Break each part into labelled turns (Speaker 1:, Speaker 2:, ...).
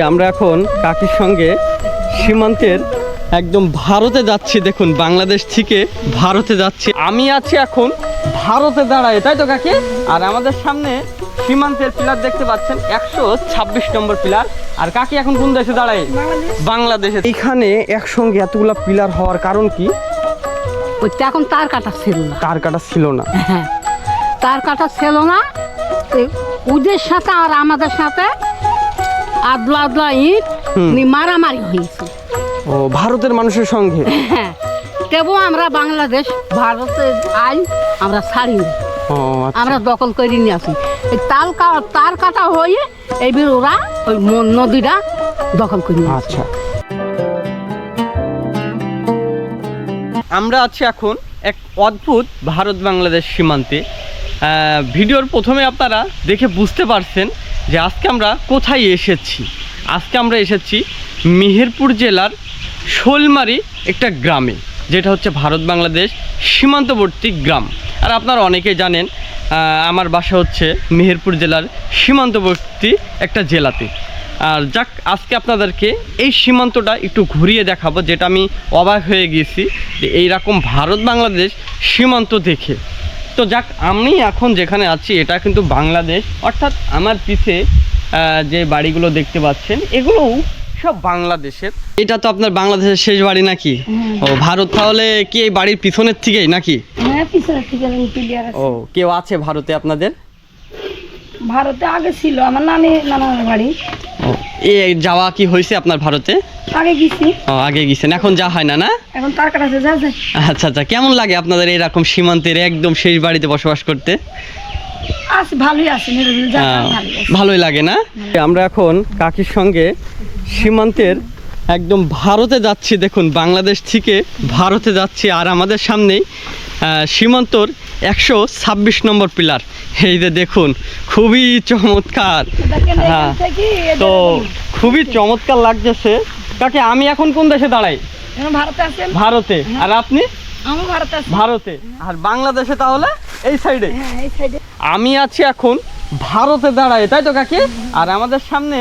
Speaker 1: আমরা এখন কাকির সঙ্গে সীমান্তের একদম ভারতে যাচ্ছি। দেখুন, বাংলাদেশ থেকে ভারতে যাচ্ছি। আমি আছি এখন ভারতে দাঁড়ায়, তাই তো কাকি? আর আমাদের সামনে সীমান্তের পিলার দেখতে পাচ্ছেন, 126 নম্বর পিলার। আর কাকি এখন কোন দেশে দাঁড়ায়? বাংলাদেশে। এখানে একসঙ্গে এতগুলা পিলার হওয়ার কারণ কি?
Speaker 2: এখন তার কাটা ছিল না।
Speaker 1: তার কাটা ছিল না?
Speaker 2: হ্যাঁ, তার কাটা ছিল না। ওদের সাথে আর আমাদের সাথে আদলা আদলা ইট মারামারি হয়েছে।
Speaker 1: ও, ভারতের মানুষের সঙ্গে?
Speaker 2: হ্যাঁ, তবু আমরা বাংলাদেশ ভারতের আইন আমরা ছাড়িনি।
Speaker 1: ও আচ্ছা।
Speaker 2: আমরা দখল করে নিয়ে আসি। এই তার কাটা হয়ে এই ওরা ওই নদীটা দখল করে নিয়ে।
Speaker 1: আচ্ছা, আমরা আছি এখন এক অদ্ভুত ভারত বাংলাদেশ সীমান্তে। ভিডিওর প্রথমে আপনারা দেখে বুঝতে পারছেন যে আজকে আমরা কোথায় এসেছি। আজকে আমরা এসেছি মেহেরপুর জেলার শোলমারি একটা গ্রামে, যেটা হচ্ছে ভারত বাংলাদেশ সীমান্তবর্তী গ্রাম। আর আপনারা অনেকেই জানেন আমার বাসা হচ্ছে মেহেরপুর জেলার সীমান্তবর্তী একটা জেলাতে। আর যাক, আজকে আপনাদেরকে এই সীমান্তটা একটু ঘুরিয়ে দেখাবো, যেটা আমি অবাক হয়ে গেছি যে এইরকম ভারত বাংলাদেশ সীমান্ত দেখে। তো যাক, আমি এখন যেখানে আছি এটা কিন্তু বাংলাদেশ, অর্থাৎ আমার পিছে যে বাড়িগুলো দেখতে পাচ্ছেন এগুলোও সব বাংলাদেশের। এটা তো আপনার বাংলাদেশের শেষ বাড়ি নাকি? ও, ভারত তাহলে কি এই বাড়ির পিছনের থেকেই নাকি?
Speaker 2: হ্যাঁ, পিছনের থেকে ক্লিয়ার আছে।
Speaker 1: ও, কেউ আছে ভারতে আপনাদের?
Speaker 2: ভারতে আগে ছিল আমার নানার বাড়ি।
Speaker 1: ও, এই যাওয়া কি হয়েছে আপনার ভারতে?
Speaker 2: আগে গেছি।
Speaker 1: ও, আগে গেছেন, এখন যা হয় না? না,
Speaker 2: এখন তার কাছে যা যায়।
Speaker 1: আচ্ছা আচ্ছা। কেমন লাগে আপনাদের এরকম সীমান্তের একদম শেষ বাড়িতে বসবাস করতে?
Speaker 2: আজ ভালোই আছে,
Speaker 1: ভালোই লাগে না? আমরা এখন কাকির সঙ্গে সীমান্তের একদম ভারতে যাচ্ছি। দেখুন, বাংলাদেশ থেকে ভারতে যাচ্ছি। আর আমাদের সামনেই সীমান্তর 126 নম্বর পিলার। এই যে দেখুন, খুবই চমৎকার। হ্যাঁ, তো খুবই চমৎকার লাগতেছে। কাকি, আমি এখন কোন দেশে দাঁড়াই? ভারতে। আর আপনি? ভারতে। আর বাংলাদেশে তাহলে এই সাইডে? আমি আছি এখন ভারতে দাঁড়ায়, তাই তো কাকি? আর আমাদের সামনে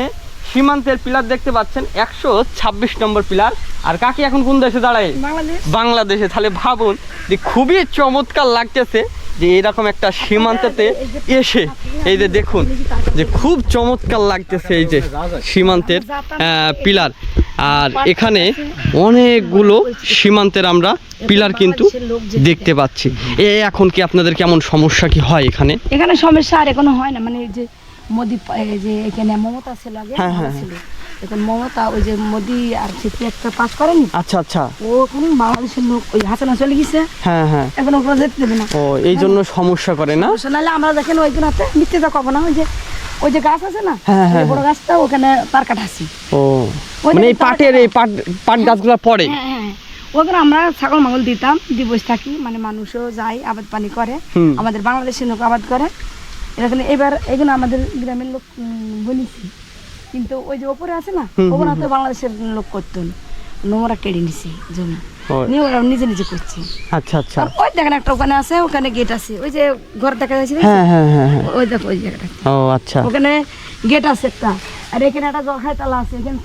Speaker 1: সীমান্তের পিলার দেখতে পাচ্ছেন, 126 নম্বর পিলার। আর কাকি এখন কোন দেশে দাঁড়ায়? বাংলাদেশে। তাহলে ভাবুন যে খুবই চমৎকার লাগতেছে যে এরকম একটা সীমান্তেতে এসে। এই যে দেখুন যে খুব চমৎকার লাগতেছে এই যে সীমান্তের পিলার। আর এখানে অনেকগুলো সীমান্তের আমরা পিলার কিন্তু দেখতে পাচ্ছি। এখন কি আপনাদের কেমন সমস্যা কি হয় এখানে?
Speaker 2: এখানে সমস্যা আর এখনো হয় না। মানে যে মোদি যে এখানে মমতা ছিল আগে, ছিল এখন মমতা ওই যে মোদি আর সেটি একটা পাস করেনি।
Speaker 1: আচ্ছা আচ্ছা।
Speaker 2: ও কোন বাংলাদেশের লোক ওই হাসানা চলে গেছে।
Speaker 1: হ্যাঁ হ্যাঁ।
Speaker 2: এখন ওগুলো যেতে দেবে না।
Speaker 1: ও, এই জন্য সমস্যা করে না?
Speaker 2: নাহলে আমরা দেখেন ওইখানে মিথ্যে কব না, ওই যে গাছ আছে না, বড় গাছটা ওখানে তার কাটাছি।
Speaker 1: ও, মানে এই পাটের এই পাট গাছগুলো পড়ে?
Speaker 2: হ্যাঁ, ওখানে আমরা ছাগল মাগল দিতাম, দিয়ে বসে থাকি। মানে মানুষও যায় আবাদ পানি করে, আমাদের বাংলাদেশের লোক আবাদ করে। এখানে এবার এগুলো আমাদের গ্রামের লোক বলেছি, কিন্তু ওই যে ওপরে আছে না, ওখানে তো বাংলাদেশের লোক করতো না, নোংরা কেড়ে নিছে জমি, নিয়ে ওরা নিজে নিজে করছে।
Speaker 1: আচ্ছা আচ্ছা।
Speaker 2: ওই দেখেন একটা ওখানে আছে, ওখানে গেট আছে, ওই যে ঘর দেখা যাচ্ছে, ওই দেখো ওই জায়গাটা। ও আচ্ছা, ওখানে গেট আছে একটা। আর এখানে একটা জলখাই তালা আছে, এখানে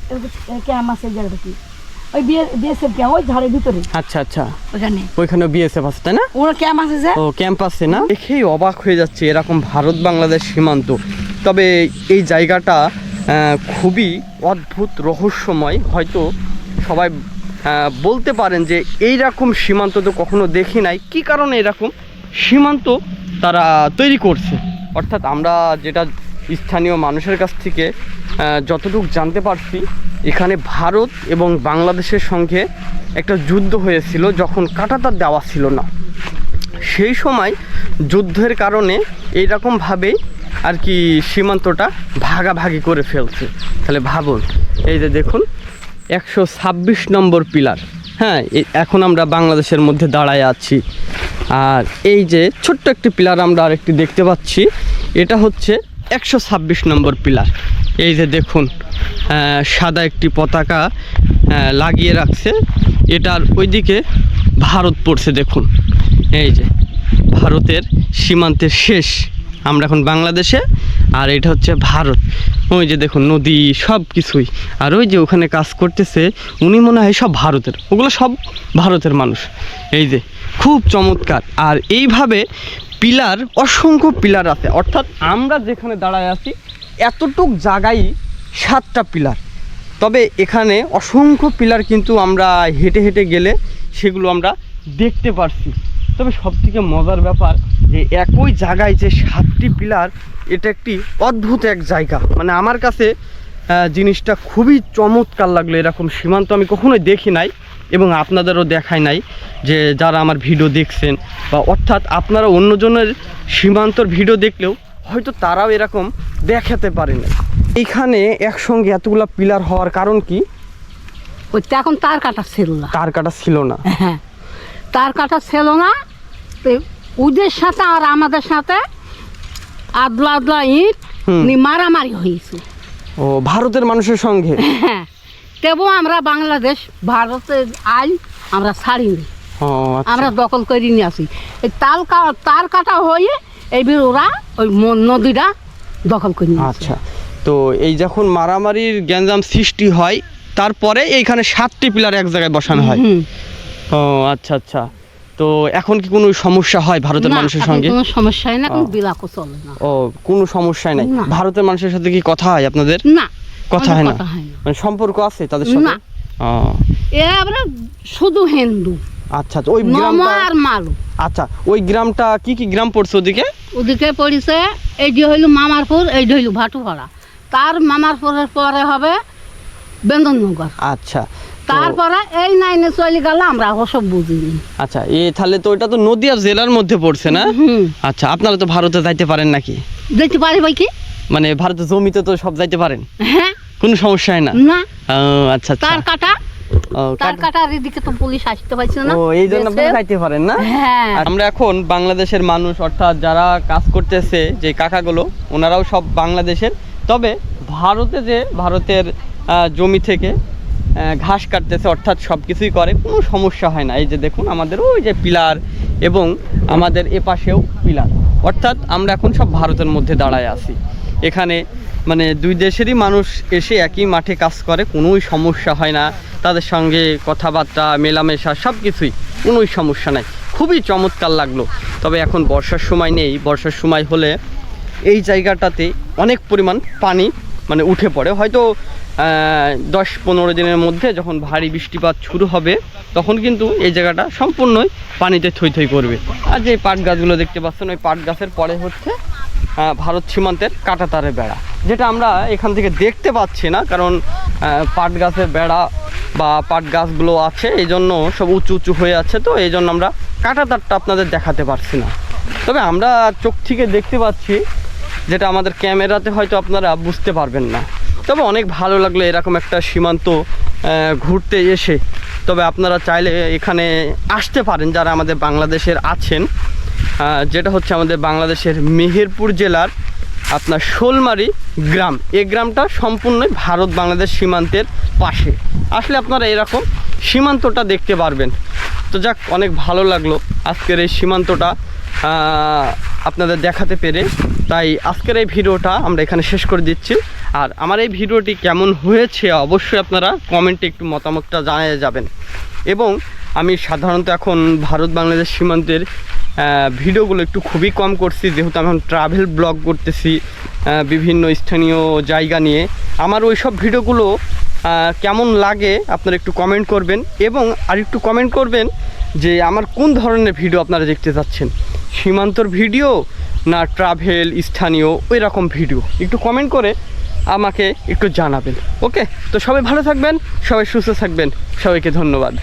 Speaker 2: ক্যাম্প আছে জায়গাটা কি, ওই বিএসএফ ক্যাম্প ওই ঝাড়ের ভিতরে। আচ্ছা আচ্ছা, ওইখানে বিএসএফ আছে তাই না? ওর ক্যাম্প আছে যে। ও, ক্যাম্প আছে না? দেখেই অবাক হয়ে যাচ্ছে এরকম ভারত বাংলাদেশ সীমান্ত। তবে এই জায়গাটা খুবই অদ্ভুত, রহস্যময়। হয়তো সবাই বলতে পারেন যে এই রকম সীমান্ত তো কখনো দেখি নাই। কি কারণে এরকম সীমান্ত তারা তৈরি করছে? অর্থাৎ আমরা যেটা স্থানীয় মানুষের কাছ থেকে যতটুকু জানতে পারছি, এখানে ভারত এবং বাংলাদেশের সঙ্গে একটা যুদ্ধ হয়েছিল, যখন কাঁটাতার দেওয়া ছিল না। সেই সময় যুদ্ধের কারণে এইরকমভাবেই আর কি সীমান্তটা ভাগাভাগি করে ফেলছে। তাহলে ভাবুন, এই যে দেখুন 126 নম্বর পিলার। হ্যাঁ, এখন আমরা বাংলাদেশের মধ্যে দাঁড়ায় আছি। আর এই যে ছোট্ট একটি পিলার আমরা আরেকটি দেখতে পাচ্ছি, এটা হচ্ছে 126 নম্বর পিলার। এই যে দেখুন সাদা একটি পতাকা লাগিয়ে রাখছে, এটার ওইদিকে ভারত পড়ছে। দেখুন এই যে ভারতের সীমান্তের শেষ, আমরা এখন বাংলাদেশে, আর এটা হচ্ছে ভারত।
Speaker 1: ওই যে দেখুন নদী সব কিছুই। আর ওই যে ওখানে কাজ করতেছে উনি মনে হয় সব ভারতের, ওগুলো সব ভারতের মানুষ। এই যে খুব চমৎকার। আর এইভাবে পিলার, অসংখ্য পিলার আছে, অর্থাৎ আমরা যেখানে দাঁড়ায় আছি এতটুক জায়গায় 7টা পিলার। তবে এখানে অসংখ্য পিলার কিন্তু আমরা হেঁটে হেঁটে গেলে সেগুলো আমরা দেখতে পারছি। তবে সবথেকে মজার ব্যাপার যে একই জায়গায় যে 7টি পিলার, এটা একটি অদ্ভুত এক জায়গা। মানে আমার কাছে জিনিসটা খুবই চমৎকার লাগলো। এরকম সীমান্ত আমি কখনোই দেখি নাই এবং আপনাদেরও দেখাই নাই, যে যারা আমার ভিডিও দেখছেন বা অর্থাৎ আপনারা অন্যজনের সীমান্তর ভিডিও দেখলেও হয়তো তারাও এরকম দেখাতে পারে না। এইখানে একসঙ্গে এতগুলা পিলার হওয়ার কারণ কি?
Speaker 3: ওই তো এখন তার কাটা ছিল না,
Speaker 1: তার কাটা ছিল না।
Speaker 3: হ্যাঁ তার কাটা ছিল না। তো ওদের সাথে আর আমাদের সাথে আদলা আদলা ইট মারামারি হয়েছে।
Speaker 1: ও, ভারতের মানুষের সঙ্গে?
Speaker 3: হ্যাঁ, তবু আমরা বাংলাদেশ ভারতের আইন আমরা ছাড়িনি,
Speaker 1: ও আচ্ছা।
Speaker 3: আমরা দখল করে নিয়ে আসি। এই তার কাটা হয়ে এইবার ওরা ওই নদীটা দখল করে নিয়ে আসে।
Speaker 1: আচ্ছা, তো এই যখন মারামারির গ্যাঞ্জাম সৃষ্টি হয় তারপরে এইখানে 7টি পিলার এক জায়গায় বসানো হয়। ও আচ্ছা আচ্ছা। তো এখন কি কোনো সমস্যা হয় ভারতের
Speaker 3: না,
Speaker 1: মানুষের
Speaker 3: এখন
Speaker 1: সঙ্গে?
Speaker 3: কোনো সমস্যা হয় না, কোনো বিলাকও চলে না।
Speaker 1: ও, কোনো সমস্যাই নাই।
Speaker 3: না।
Speaker 1: ভারতের মানুষের সাথে কি কথা হয় আপনাদের?
Speaker 3: না,
Speaker 1: কথা হয় না,
Speaker 3: কথা হয় না।
Speaker 1: মানে সম্পর্ক আছে তাদের সাথে?
Speaker 3: না।
Speaker 1: ও
Speaker 3: এ আমরা শুধু হিন্দু,
Speaker 1: আচ্ছা। তো ওই
Speaker 3: নম
Speaker 1: গ্রামটা,
Speaker 3: আর মালু।
Speaker 1: আচ্ছা ওই গ্রামটা কি কি গ্রাম পড়ছে ওদিকে?
Speaker 3: ওদিকে পড়িছে এই যে হইল মামারপুর, এই যে হইল ভাটুপাড়া, তার মামারপুরের পরে হবে বেন্দননগর,
Speaker 1: আচ্ছা।
Speaker 3: তারপরে এই নাইনে চলে গেল, আমরা ওসব বুঝিনি।
Speaker 1: আচ্ছা, তাহলে তো ওটা তো নদিয়া জেলার মধ্যে পড়ছে না? আচ্ছা, আপনারা তো ভারতে যাইতে পারেন নাকি?
Speaker 3: যেতে পারি ভাই কি,
Speaker 1: মানে ভারতের জমিতে তো সব যাইতে পারেন,
Speaker 3: হ্যাঁ,
Speaker 1: কোনো সমস্যা হয় না?
Speaker 3: না।
Speaker 1: ও আচ্ছা আচ্ছা।
Speaker 3: তার কাটা,
Speaker 1: ও,
Speaker 3: তার কাটার এদিকে তো পুলিশ আসতে পারছে না।
Speaker 1: ও এই জন্য আপনারা যাইতে পারেন না?
Speaker 3: হ্যাঁ।
Speaker 1: আর আমরা এখন বাংলাদেশের মানুষ, অর্থাৎ যারা কাজ করতেছে যে কাকাগুলো, ওনারাও সব বাংলাদেশের। তবে ভারতে যে ভারতের জমি থেকে ঘাস কাটতেছে, অর্থাৎ সব কিছুই করে, কোনো সমস্যা হয় না। এই যে দেখুন আমাদের ওই যে পিলার এবং আমাদের এপাশেও পিলার, অর্থাৎ আমরা এখন সব ভারতের মধ্যে দাঁড়ায় আছি। এখানে মানে দুই দেশেরই মানুষ এসে একই মাঠে কাজ করে, কোনোই সমস্যা হয় না। তাদের সঙ্গে কথাবার্তা, মেলামেশা সব কিছুই, কোনোই সমস্যা নাই। খুবই চমৎকার লাগলো। তবে এখন বর্ষার সময় নেই, বর্ষার সময় হলে এই জায়গাটাতে অনেক পরিমাণ পানি মানে উঠে পড়ে। হয়তো 10-15 দিনের মধ্যে যখন ভারী বৃষ্টিপাত শুরু হবে তখন কিন্তু এই জায়গাটা সম্পূর্ণই পানিতে থই থই করবে। আর যে পাট গাছগুলো দেখতে পাচ্ছেন, ওই পাট গাছের পরে হচ্ছে ভারত সীমান্তের কাঁটাতারের বেড়া, যেটা আমরা এখান থেকে দেখতে পাচ্ছি না, কারণ পাট গাছের বেড়া বা পাট গাছগুলো আছে এই জন্য সব উঁচু উঁচু হয়ে আছে, তো এই জন্য আমরা কাঁটাতারটা আপনাদের দেখাতে পারছি না। তবে আমরা চোখ থেকে দেখতে পাচ্ছি, যেটা আমাদের ক্যামেরাতে হয়তো আপনারা বুঝতে পারবেন না। তবে অনেক ভালো লাগলো এরকম একটা সীমান্ত ঘুরতে এসে। তবে আপনারা চাইলে এখানে আসতে পারেন যারা আমাদের বাংলাদেশের আছেন, যেটা হচ্ছে আমাদের বাংলাদেশের মেহেরপুর জেলার আপনার শোলমারি গ্রাম। এই গ্রামটা সম্পূর্ণই ভারত বাংলাদেশ সীমান্তের পাশে। আসলে আপনারা এরকম সীমান্তটা দেখতে পারবেন। তো যাক, অনেক ভালো লাগলো আজকের এই সীমান্তটা আপনাদের দেখাতে পেরে। তাই আজকের এই ভিডিওটা আমরা এখানে শেষ করে দিচ্ছি। আর আমার এই ভিডিওটি কেমন হয়েছে অবশ্যই আপনারা কমেন্টে একটু মতামতটা জানিয়ে যাবেন। এবং আমি সাধারণত এখন ভারত বাংলাদেশ সীমান্তের ভিডিওগুলো একটু খুবই কম করছি, যেহেতু আমি এখন ট্রাভেল ব্লগ করতেছি বিভিন্ন স্থানীয় জায়গা নিয়ে। আমার ওই সব ভিডিওগুলো কেমন লাগে আপনারা একটু কমেন্ট করবেন, এবং আর একটু কমেন্ট করবেন যে আমার কোন ধরনের ভিডিও আপনারা দেখতে চাচ্ছেন, সীমান্তর ভিডিও না ট্রাভেল স্থানীয় ওই রকম ভিডিও, একটু কমেন্ট করে আমাকে একটু জানাবেন। ওকে, তো সবাই ভালো থাকবেন, সবাই সুস্থ থাকবেন, সবাইকে ধন্যবাদ।